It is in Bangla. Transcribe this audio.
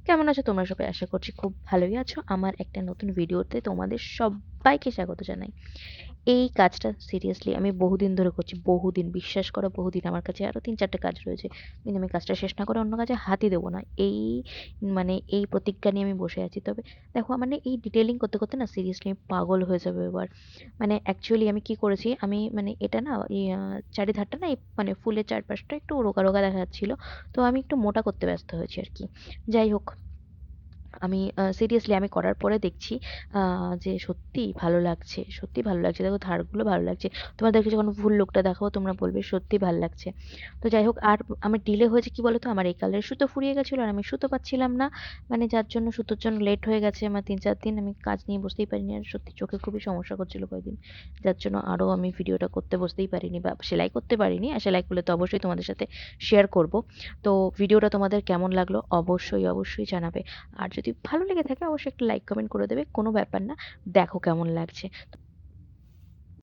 কেমন আছো তোমরা সবাই? আশা করছি খুব ভালোই আছো। আমার একটা নতুন ভিডিওতে তোমাদের সবাইকে স্বাগত জানাই। এই কাজটা সিরিয়াসলি আমি বহুদিন ধরে করছি, বহুদিন, বিশ্বাস করো বহুদিন। আমার কাছে আরো ৩-৪টে কাজ রয়েছে। কিন্তু আমি কাজটা শেষ না করে অন্য কাজে হাতই দেবো না। এই প্রতিজ্ঞা নিয়ে আমি বসে আছি। তবে দেখো আমার না এই ডিটেইলিং করতে, করতে না সিরিয়াসলি আমি পাগল হয়ে যাবো এবার। মানে অ্যাকচুয়ালি আমি কি করেছি, আমি মানে এটা না চারিধারটা না ফুলের চারপাশটা একটু রোগা, রোগা দেখা যাচ্ছিল। তো আমি একটু মোটা করতে ব্যস্ত হয়েছি আরকি। যাই হোক, আমি সিরিয়াসলি আমি করার পরে দেখছি যে সত্যিই ভালো লাগছে, সত্যিই ভালো লাগছে। দেখো ধারগুলো ভালো লাগছে। তোমাদেরকে যখন ফুল লুকটা দেখাবো তোমরা বলবে সত্যিই ভাল লাগছে। তো যাই হোক, আর আমার ডিলে হয়েছে কি বলতো, আমার এই কালারের সুতো ফুরিয়ে গেছিলো আর আমি সুতো পাচ্ছিলাম না। মানে যার জন্য সুতোর জন্য লেট হয়ে গেছে আমার ৩-৪ দিন। আমি কাজ নিয়ে বসতেই পারিনি, আর সত্যি চোখে খুবই সমস্যা করছিল কয়েকদিন। যার জন্য আরো আমি ভিডিওটা করতে বসতেই পারিনি বা সেলাই করতে পারিনি। আর সেলাই করলে তো অবশ্যই তোমাদের সাথে শেয়ার করব। তো ভিডিওটা তোমাদের কেমন লাগলো অবশ্যই, অবশ্যই জানাবে। আর যদি ভালো লেগে থাকে অবশ্যই একটা লাইক কমেন্ট করে দেবে, কোনো ব্যাপার না। দেখো কেমন লাগছে।